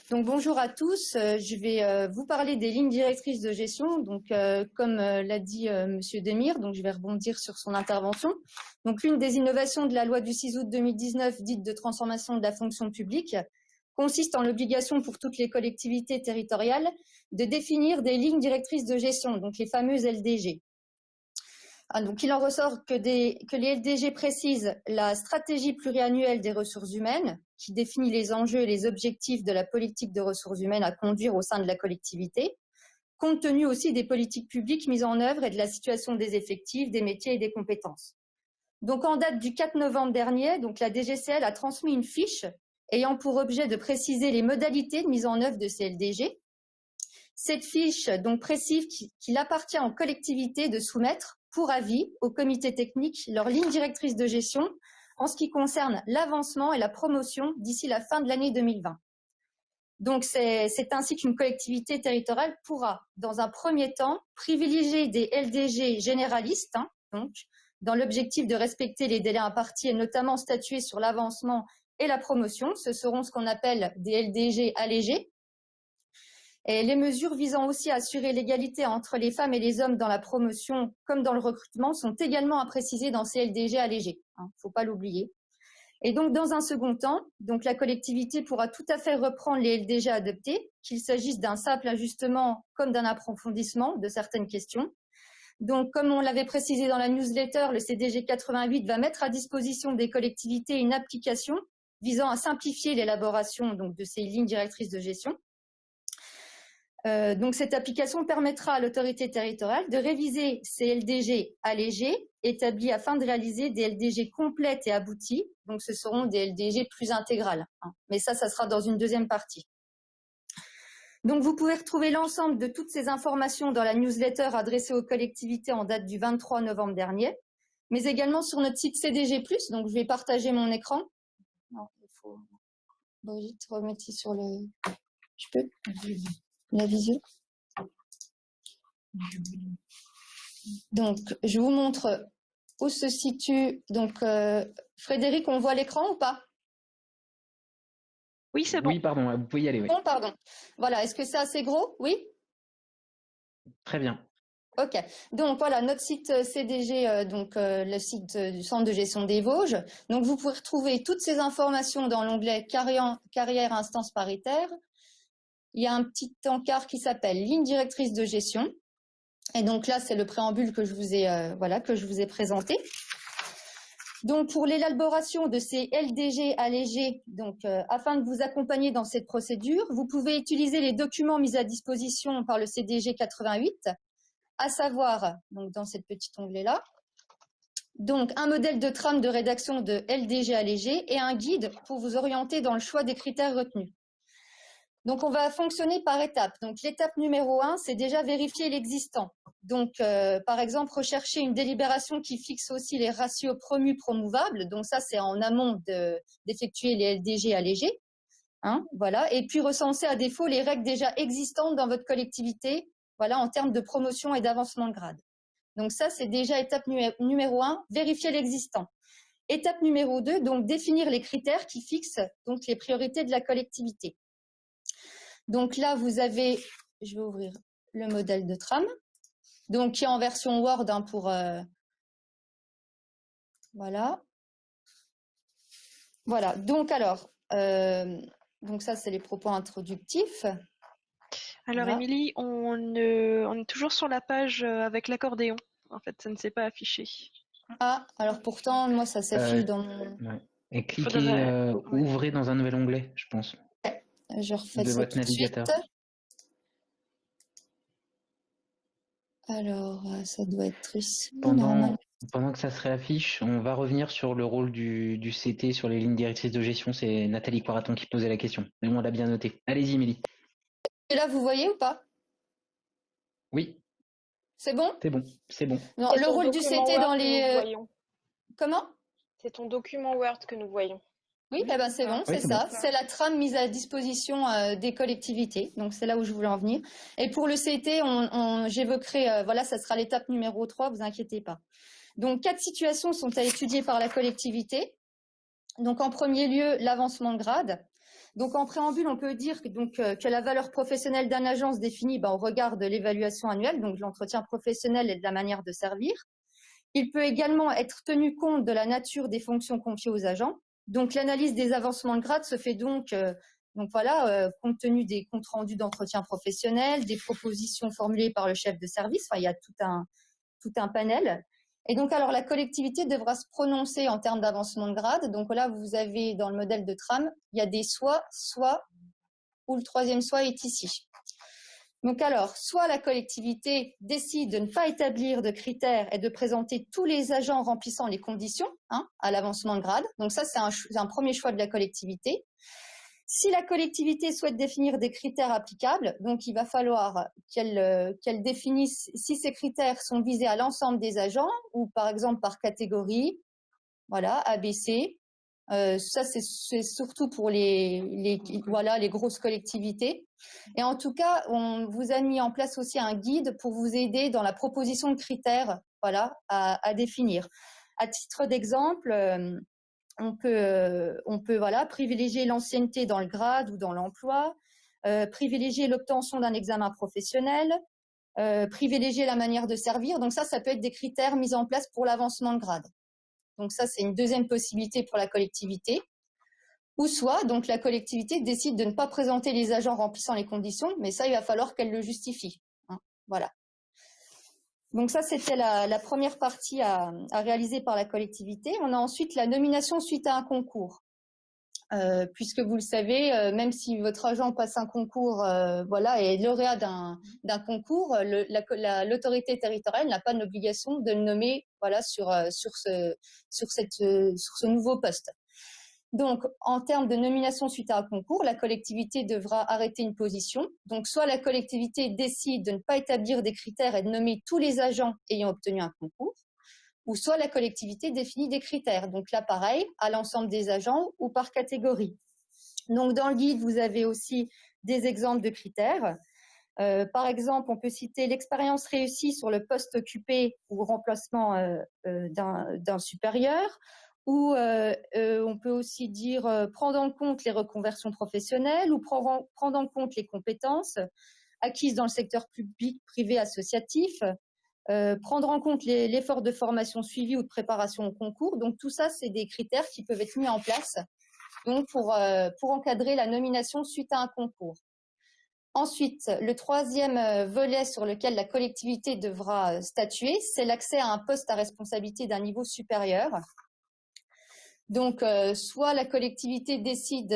Donc bonjour à tous, je vais vous parler des lignes directrices de gestion. Donc comme l'a dit Monsieur Demir, donc je vais rebondir sur son intervention. Donc l'une des innovations de la loi du 6 août 2019 dite de transformation de la fonction publique consiste en l'obligation pour toutes les collectivités territoriales de définir des lignes directrices de gestion, donc les fameuses LDG. Donc il en ressort que les LDG précisent la stratégie pluriannuelle des ressources humaines, qui définit les enjeux et les objectifs de la politique de ressources humaines à conduire au sein de la collectivité, compte tenu aussi des politiques publiques mises en œuvre et de la situation des effectifs, des métiers et des compétences. Donc en date du 4 novembre dernier, donc la DGCL a transmis une fiche ayant pour objet de préciser les modalités de mise en œuvre de ces LDG. Cette fiche donc précise qu'il appartient aux collectivités de soumettre pour avis au comité technique leurs lignes directrices de gestion en ce qui concerne l'avancement et la promotion d'ici la fin de l'année 2020. Donc c'est ainsi qu'une collectivité territoriale pourra, dans un premier temps, privilégier des LDG généralistes, donc dans l'objectif de respecter les délais impartis et notamment statuer sur l'avancement et la promotion. Ce seront ce qu'on appelle des LDG allégés. Et les mesures visant aussi à assurer l'égalité entre les femmes et les hommes dans la promotion comme dans le recrutement sont également à préciser dans ces LDG allégés. Il ne faut pas l'oublier. Et donc, dans un second temps, donc la collectivité pourra tout à fait reprendre les LDG adoptés, qu'il s'agisse d'un simple ajustement comme d'un approfondissement de certaines questions. Donc, comme on l'avait précisé dans la newsletter, le CDG 88 va mettre à disposition des collectivités une application visant à simplifier l'élaboration de ces lignes directrices de gestion. Donc cette application permettra à l'autorité territoriale de réviser ces LDG allégés établis afin de réaliser des LDG complètes et abouties. Donc ce seront des LDG plus intégrales. Mais ça sera dans une deuxième partie. Donc vous pouvez retrouver l'ensemble de toutes ces informations dans la newsletter adressée aux collectivités en date du 23 novembre dernier, mais également sur notre site CDG+. Donc je vais partager mon écran. Non, il faut Brigitte remettre sur le... Je peux la visio. Donc, je vous montre où se situe. Donc, Frédéric, on voit l'écran ou pas? Oui, c'est bon. Oui, pardon, vous pouvez y aller. Oui. Bon, pardon. Voilà, est-ce que c'est assez gros? Oui? Très bien. Ok, donc voilà notre site CDG, le site du Centre de gestion des Vosges. Donc, vous pouvez retrouver toutes ces informations dans l'onglet carrière instance paritaire. Il y a un petit encart qui s'appelle ligne directrice de gestion. Et donc là, c'est le préambule que je vous ai présenté. Donc pour l'élaboration de ces LDG allégés, afin de vous accompagner dans cette procédure, vous pouvez utiliser les documents mis à disposition par le CDG 88, à savoir donc dans cette petite onglet là. Donc un modèle de trame de rédaction de LDG allégé et un guide pour vous orienter dans le choix des critères retenus. Donc, on va fonctionner par étapes. Donc, l'étape numéro 1, c'est déjà vérifier l'existant. Donc, par exemple, rechercher une délibération qui fixe aussi les ratios promus-promouvables. Donc, ça, c'est en amont d'effectuer les LDG allégés. Voilà. Et puis, recenser à défaut les règles déjà existantes dans votre collectivité, voilà, en termes de promotion et d'avancement de grade. Donc, ça, c'est déjà étape numéro 1, vérifier l'existant. Étape numéro 2, donc, définir les critères qui fixent donc les priorités de la collectivité. Donc là, vous avez, je vais ouvrir le modèle de trame, donc qui est en version Word pour, voilà. Voilà, donc alors, donc ça, c'est les propos introductifs. Alors, voilà. Émilie, on est toujours sur la page avec l'accordéon. En fait, ça ne s'est pas affiché. Ah, alors pourtant, moi, ça s'affiche dans mon... Ouais. Et cliquez, ouvrez dans un nouvel onglet, je pense. Je refais de ça votre tout navigateur. De suite. Alors, ça doit être ici. Pendant que ça se réaffiche, on va revenir sur le rôle du CT sur les lignes directrices de gestion. C'est Nathalie Coiraton qui posait la question. Mais on l'a bien noté. Allez-y, Émilie. Et là, vous voyez ou pas? Oui. C'est bon? C'est bon, c'est bon. Non, le rôle du CT dans les... Comment? C'est ton document Word que nous voyons. Oui, eh ben c'est bon, oui, c'est ça. Bon. C'est la trame mise à disposition des collectivités. Donc, c'est là où je voulais en venir. Et pour le CT, j'évoquerai, voilà, ça sera l'étape numéro 3, vous inquiétez pas. Donc, 4 situations sont à étudier par la collectivité. Donc, en premier lieu, l'avancement de grade. Donc, en préambule, on peut dire que la valeur professionnelle d'un agent se définit au regard de l'évaluation annuelle, donc de l'entretien professionnel et de la manière de servir. Il peut également être tenu compte de la nature des fonctions confiées aux agents. Donc, l'analyse des avancements de grade se fait compte tenu des comptes rendus d'entretien professionnel, des propositions formulées par le chef de service. Enfin, il y a tout un panel. Et donc, alors, la collectivité devra se prononcer en termes d'avancement de grade. Donc là, vous avez dans le modèle de trame, il y a des soit, où le troisième soit est ici. Donc alors, soit la collectivité décide de ne pas établir de critères et de présenter tous les agents remplissant les conditions à l'avancement de grade. Donc ça, c'est un premier choix de la collectivité. Si la collectivité souhaite définir des critères applicables, donc il va falloir qu'elle définisse si ces critères sont visés à l'ensemble des agents ou par exemple par catégorie, voilà, ABC. Ça, c'est surtout pour les grosses collectivités. Et en tout cas, on vous a mis en place aussi un guide pour vous aider dans la proposition de critères, à définir. À titre d'exemple, on peut privilégier l'ancienneté dans le grade ou dans l'emploi, privilégier l'obtention d'un examen professionnel, privilégier la manière de servir. Donc ça peut être des critères mis en place pour l'avancement de grade. Donc ça, c'est une deuxième possibilité pour la collectivité. Ou soit, donc la collectivité décide de ne pas présenter les agents remplissant les conditions, mais ça, il va falloir qu'elle le justifie. Voilà. Donc ça, c'était la première partie à réaliser par la collectivité. On a ensuite la nomination suite à un concours. Puisque vous le savez, même si votre agent passe un concours, et est lauréat d'un concours, l'autorité territoriale n'a pas l'obligation de le nommer, sur ce nouveau poste. Donc, en termes de nomination suite à un concours, la collectivité devra arrêter une position. Donc, soit la collectivité décide de ne pas établir des critères et de nommer tous les agents ayant obtenu un concours, ou soit la collectivité définit des critères. Donc là, pareil, à l'ensemble des agents ou par catégorie. Donc, dans le guide, vous avez aussi des exemples de critères. Par exemple, on peut citer l'expérience réussie sur le poste occupé ou remplacement d'un supérieur. Ou on peut aussi dire prendre en compte les reconversions professionnelles ou prendre en compte les compétences acquises dans le secteur public, privé, associatif, prendre en compte l'effort de formation suivi ou de préparation au concours. Donc tout ça, c'est des critères qui peuvent être mis en place donc pour encadrer la nomination suite à un concours. Ensuite, le troisième volet sur lequel la collectivité devra statuer, c'est l'accès à un poste à responsabilité d'un niveau supérieur. Donc, soit la collectivité décide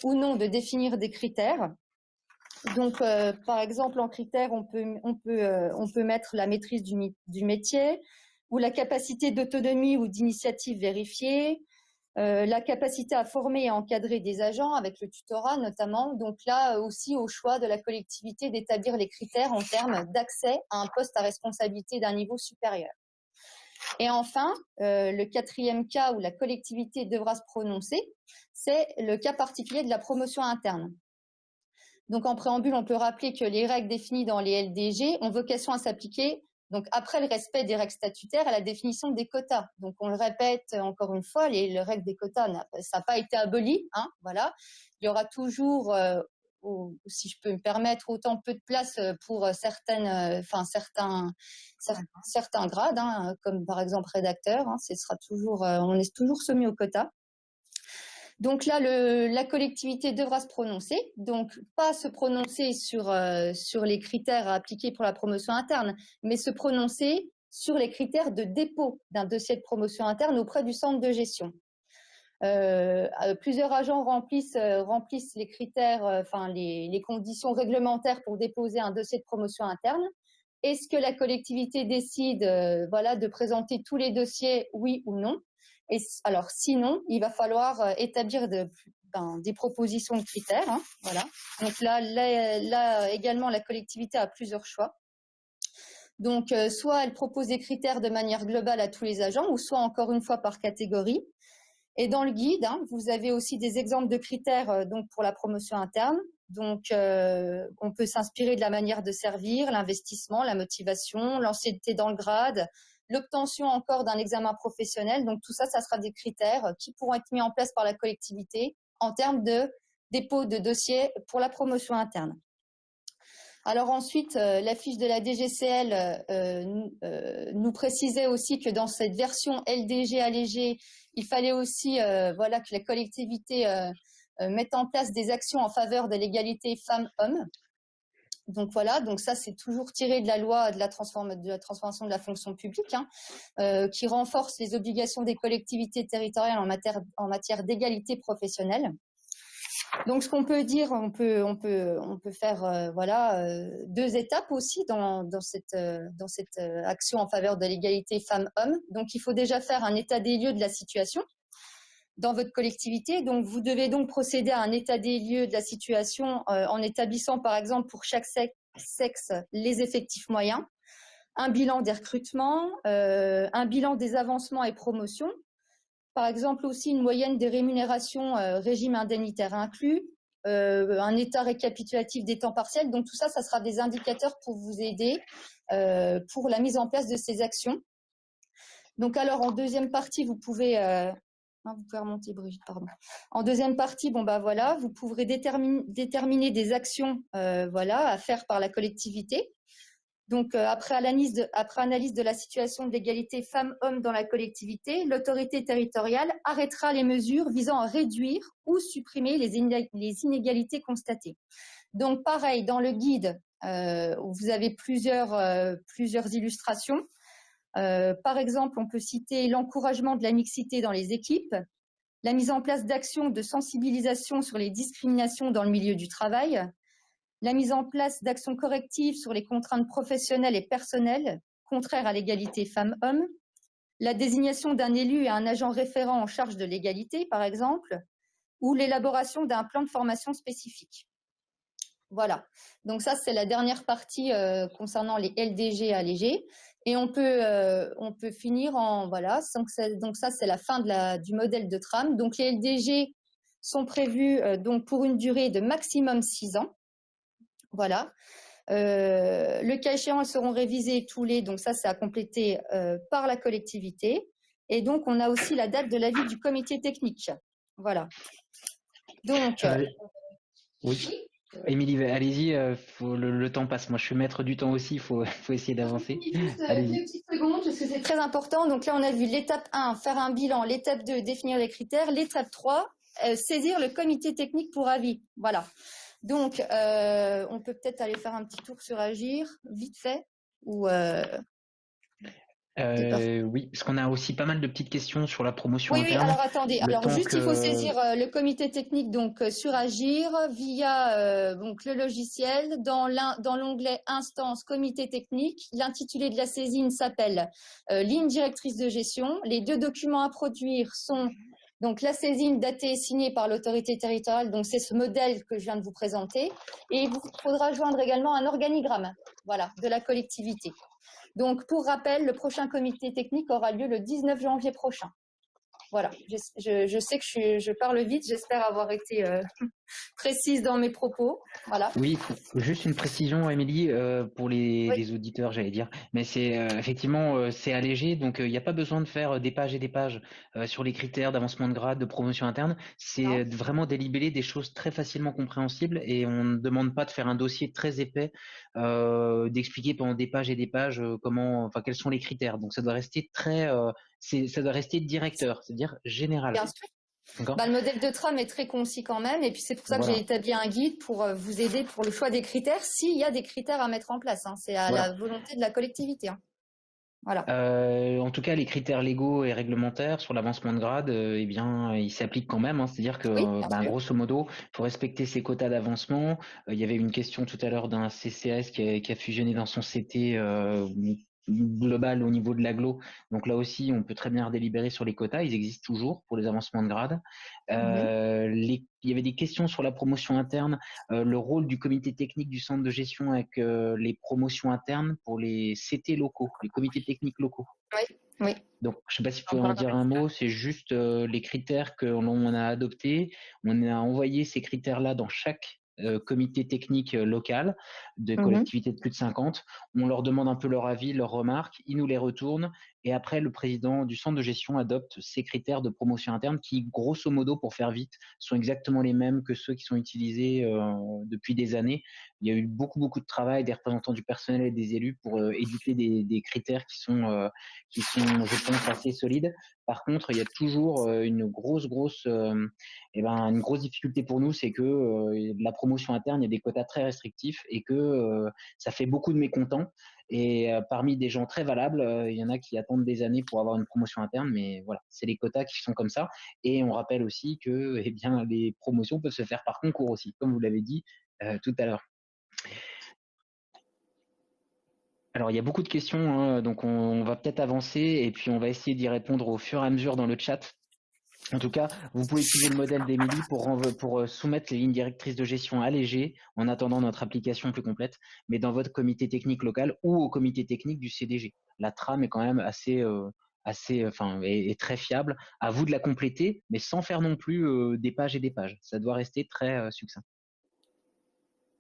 ou non de définir des critères. Donc, par exemple, en critère, on peut mettre la maîtrise du métier ou la capacité d'autonomie ou d'initiative vérifiée, la capacité à former et encadrer des agents avec le tutorat notamment. Donc là aussi, au choix de la collectivité d'établir les critères en termes d'accès à un poste à responsabilité d'un niveau supérieur. Et enfin, le quatrième cas où la collectivité devra se prononcer, c'est le cas particulier de la promotion interne. Donc, en préambule, on peut rappeler que les règles définies dans les LDG ont vocation à s'appliquer donc après le respect des règles statutaires à la définition des quotas. Donc, on le répète encore une fois, les règles des quotas, ça n'a pas été aboli. Voilà. Il y aura toujours, si je peux me permettre, autant peu de place pour certains grades, comme par exemple rédacteur. On est toujours soumis aux quotas. Donc là, la collectivité devra se prononcer, donc pas se prononcer sur les critères à appliquer pour la promotion interne, mais se prononcer sur les critères de dépôt d'un dossier de promotion interne auprès du centre de gestion. Plusieurs agents remplissent les critères, les conditions réglementaires pour déposer un dossier de promotion interne. Est-ce que la collectivité décide de présenter tous les dossiers, oui ou non? Et alors, sinon, il va falloir établir des propositions de critères. Voilà. Donc là également, la collectivité a plusieurs choix. Donc, soit elle propose des critères de manière globale à tous les agents, ou soit encore une fois par catégorie. Et dans le guide, vous avez aussi des exemples de critères donc pour la promotion interne. Donc, on peut s'inspirer de la manière de servir, l'investissement, la motivation, l'ancienneté dans le grade, l'obtention encore d'un examen professionnel. Donc, tout ça, ça sera des critères qui pourront être mis en place par la collectivité en termes de dépôt de dossier pour la promotion interne. Alors ensuite, la fiche de la DGCL nous précisait aussi que dans cette version LDG allégée, il fallait aussi voilà, que la collectivité mette en place des actions en faveur de l'égalité femmes-hommes. Donc voilà, donc ça c'est toujours tiré de la loi de la transformation de la fonction publique, qui renforce les obligations des collectivités territoriales en matière d'égalité professionnelle. Donc, ce qu'on peut dire, on peut faire deux étapes aussi dans cette action en faveur de l'égalité femmes-hommes. Donc, il faut déjà faire un état des lieux de la situation dans votre collectivité. Donc, vous devez donc procéder à un état des lieux de la situation en établissant, par exemple, pour chaque sexe, les effectifs moyens, un bilan des recrutements, un bilan des avancements et promotions. Par exemple, aussi une moyenne des rémunérations régime indemnitaire inclus, un état récapitulatif des temps partiels. Donc, tout ça, ça sera des indicateurs pour vous aider pour la mise en place de ces actions. Donc, alors, en deuxième partie, vous pouvez remonter, Brigitte, pardon. En deuxième partie, voilà, vous pourrez déterminer des actions à faire par la collectivité. Donc, après analyse de la situation de l'égalité femmes-hommes dans la collectivité, l'autorité territoriale arrêtera les mesures visant à réduire ou supprimer les inégalités constatées. Donc, pareil, dans le guide, vous avez plusieurs illustrations. Par exemple, on peut citer l'encouragement de la mixité dans les équipes, la mise en place d'actions de sensibilisation sur les discriminations dans le milieu du travail, la mise en place d'actions correctives sur les contraintes professionnelles et personnelles contraires à l'égalité femmes-hommes, la désignation d'un élu et un agent référent en charge de l'égalité, par exemple, ou l'élaboration d'un plan de formation spécifique. Voilà. Donc ça, c'est la dernière partie concernant les LDG allégés. Et on peut finir en voilà. Donc ça, c'est la fin du modèle de trame. Donc les LDG sont prévus donc pour une durée de maximum 6 ans. Voilà. Le cas échéant, elles seront révisées donc ça, c'est à compléter par la collectivité. Et donc, on a aussi la date de l'avis du comité technique. Voilà. Donc, oui. Émilie, allez-y, le temps passe. Moi, je suis maître du temps aussi, il faut essayer d'avancer. Juste 2 petites secondes, parce que c'est très important. Donc là, on a vu l'étape 1, faire un bilan. L'étape 2, définir les critères. L'étape 3, saisir le comité technique pour avis. Voilà. Donc, on peut peut-être aller faire un petit tour sur Agir, vite fait, ou oui, parce qu'on a aussi pas mal de petites questions sur la promotion interne. Oui, alors attendez. Alors juste, il faut saisir le comité technique donc sur Agir via donc le logiciel. Dans l'onglet Instance comité technique, l'intitulé de la saisine s'appelle ligne directrice de gestion. Les 2 documents à produire sont donc la saisine datée et signée par l'autorité territoriale. Donc c'est ce modèle que je viens de vous présenter. Et il vous faudra joindre également un organigramme, voilà, de la collectivité. Donc, pour rappel, le prochain comité technique aura lieu le 19 janvier prochain. Voilà, je sais que je parle vite, j'espère avoir été précise dans mes propos. Voilà. Oui, juste une précision, Émilie, pour les auditeurs, j'allais dire. Mais c'est effectivement, c'est allégé, donc il n'y a pas besoin de faire des pages et des pages sur les critères d'avancement de grade, de promotion interne. C'est vraiment délibeller des choses très facilement compréhensibles et on ne demande pas de faire un dossier très épais, d'expliquer pendant des pages et des pages quels sont les critères. Donc ça doit rester ça doit rester directeur, c'est-à-dire général. Bien sûr. Le modèle de trame est très concis quand même, et puis c'est pour ça que j'ai établi un guide pour vous aider pour le choix des critères, s'il y a des critères à mettre en place. C'est à la volonté de la collectivité. Voilà. En tout cas, les critères légaux et réglementaires sur l'avancement de grade, ils s'appliquent quand même. C'est-à-dire que, grosso modo, il faut respecter ses quotas d'avancement. Il y avait une question tout à l'heure d'un CCAS qui a fusionné dans son CT global au niveau de l'agglo. Donc là aussi, on peut très bien délibérer sur les quotas. Ils existent toujours pour les avancements de grade. Il y avait des questions sur la promotion interne, le rôle du comité technique du centre de gestion avec les promotions internes pour les CT locaux, les comités techniques locaux. Oui. Donc, je ne sais pas si vous pouvez en dire un mot, c'est juste les critères que l'on a adoptés. On a envoyé ces critères-là dans chaque comité technique local de collectivités de plus de 50. On leur demande un peu leur avis, leurs remarques, ils nous les retournent Et après, le président du centre de gestion adopte ces critères de promotion interne qui, grosso modo, pour faire vite, sont exactement les mêmes que ceux qui sont utilisés depuis des années. Il y a eu beaucoup de travail des représentants du personnel et des élus pour éditer des critères qui sont, je pense, assez solides. Par contre, il y a toujours une grosse difficulté pour nous, c'est que la promotion interne, il y a des quotas très restrictifs et que ça fait beaucoup de mécontents. Et parmi des gens très valables, il y en a qui attendent des années pour avoir une promotion interne, mais voilà, c'est les quotas qui sont comme ça. Et on rappelle aussi que eh bien, les promotions peuvent se faire par concours aussi, comme vous l'avez dit tout à l'heure. Alors, il y a beaucoup de questions, hein, donc on va peut-être avancer et puis on va essayer d'y répondre au fur et à mesure dans le chat. En tout cas, vous pouvez utiliser le modèle d'Emily pour soumettre les lignes directrices de gestion allégées en attendant notre application plus complète, mais dans votre comité technique local ou au comité technique du CDG. La trame est quand même est très fiable. À vous de la compléter, mais sans faire non plus des pages et des pages. Ça doit rester très succinct.